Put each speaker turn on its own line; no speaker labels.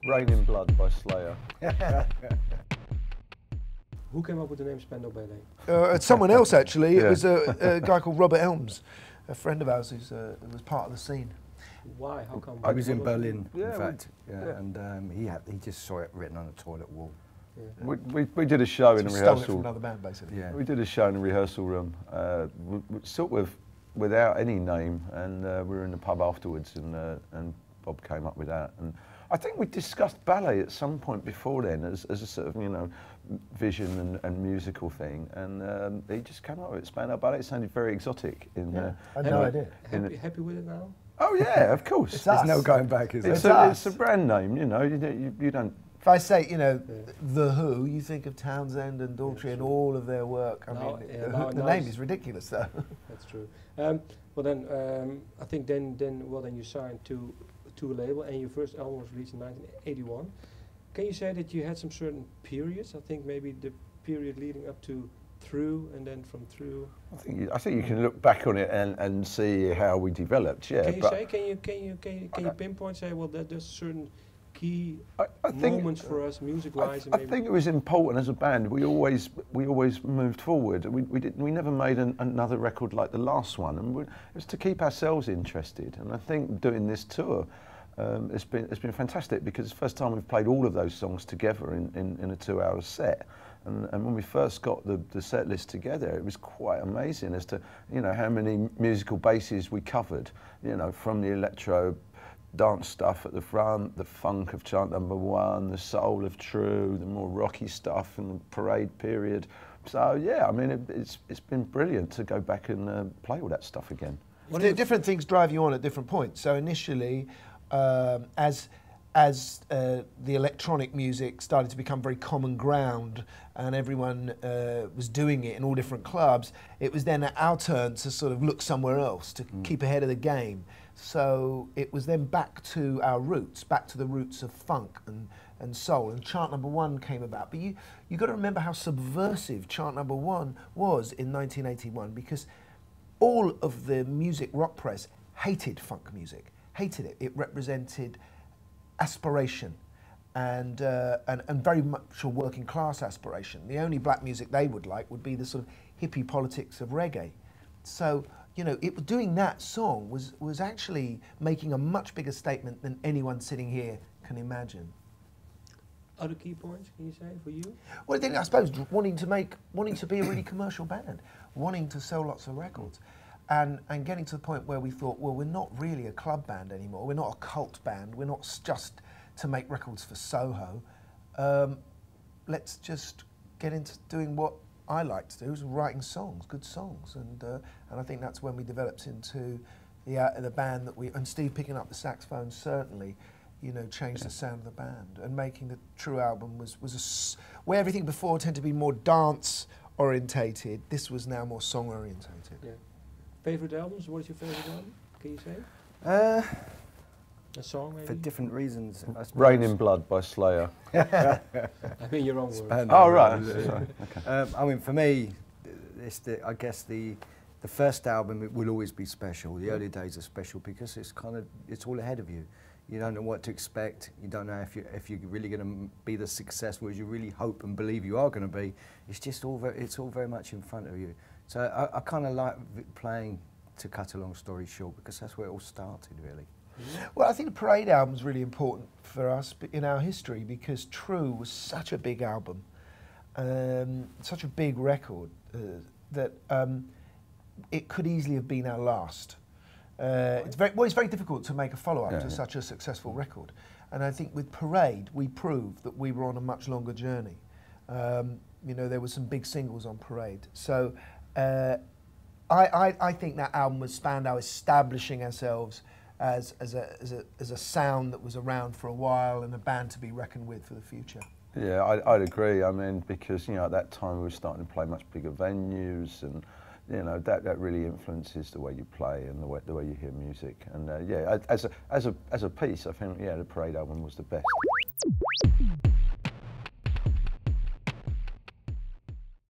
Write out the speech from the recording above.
Raining Blood by Slayer.
Who came up with the name Spandau Ballet?
It's someone else actually.
Yeah.
It was a guy called Robert Elms, a friend of ours who was part of the scene.
Why? How come?
I was in Berlin,
Yeah,
in fact, and he just saw it written on a toilet wall.
Yeah.
We did a show in a
Stole it from
rehearsal.
another band, basically.
Yeah.
We did a show in a rehearsal room, sort of without any name, and we were in the pub afterwards, and Bob came up with that. And I think we discussed ballet at some point before then as a sort of, you know, vision and musical thing, and he just came up with it. Spandau Ballet. It sounded very exotic. I
had no idea.
Happy with it now?
Oh yeah, of course.
It's
There's
us.
no going back, is
It's
there?
a brand name, you know. You don't.
If I say, you know, The Who, you think of Townsend and Daltrey and all of their work. I
Now-
mean,
now-
the
now
name
it's-
is ridiculous, though.
That's true. Well then, I think then you signed to a label, and your first album was released in 1981. Can you say that you had some certain periods? I think maybe the period leading up to Through, and then from Through.
I think you can look back on it and see how we developed. Yeah.
Can you
but
say? Can you pinpoint? Say, well, there's certain key
I think
moments for us, music-wise, and
I
maybe.
think it was important as a band. We always moved forward. We never made another record like the last one, and it was to keep ourselves interested. And I think doing this tour, it's been fantastic, because it's the first time we've played all of those songs together in a 2-hour set. And when we first got the set list together, it was quite amazing as to, you know, how many musical bases we covered. You know, from the electro dance stuff at the front, the funk of Chant Number 1, the soul of True, the more rocky stuff in the Parade period. So yeah, I mean, it's been brilliant to go back and play all that stuff again.
Different things drive you on at different points. So initially, as the electronic music started to become very common ground and everyone was doing it in all different clubs, it was then our turn to sort of look somewhere else, to keep ahead of the game. So it was then back to our roots, back to the roots of funk and soul, and Chant Number 1 came about. But you got to remember how subversive Chant Number 1 was in 1981, because all of the music rock press hated funk music, hated it. It represented aspiration and very much a working class aspiration. The only black music they would like would be the sort of hippie politics of reggae. So, you know, doing that song was actually making a much bigger statement than anyone sitting here can imagine.
Other key points, can you say, for you?
Well, then I suppose wanting to be a really commercial band, wanting to sell lots of records, and getting to the point where we thought, well, we're not really a club band anymore. We're not a cult band. We're not just to make records for Soho. Let's just get into doing what I like to do, is writing songs, good songs, and I think that's when we developed into the band that and Steve picking up the saxophone certainly, you know, changed the sound of the band, and making the True album was where everything before tended to be more dance orientated. This was now more song orientated.
Yeah. Favorite albums? What is your favorite album? Can you say? A song, maybe?
For different reasons, I suppose.
Raining Blood by Slayer.
I mean your own words.
Oh right. Sorry. Okay.
I mean, for me, I guess the first album, it will always be special. The early days are special because it's all ahead of you. You don't know what to expect. You don't know if you're really going to be the successful as you really hope and believe you are going to be. It's just it's all very much in front of you. So I kind of like playing, to cut a long story short, because that's where it all started, really.
Well, I think the Parade album is really important for us in our history, because True was such a big album, such a big record, that it could easily have been our last. It's very difficult to make a follow-up to such a successful record. And I think with Parade, we proved that we were on a much longer journey. You know, there were some big singles on Parade. So I think that album was Spandau establishing ourselves as a sound that was around for a while, and a band to be reckoned with for the future.
Yeah, I'd agree. I mean, because, you know, at that time we were starting to play much bigger venues, and you know, that really influences the way you play and the way you hear music. And yeah, as a piece, I think, yeah, the Parade album was the best.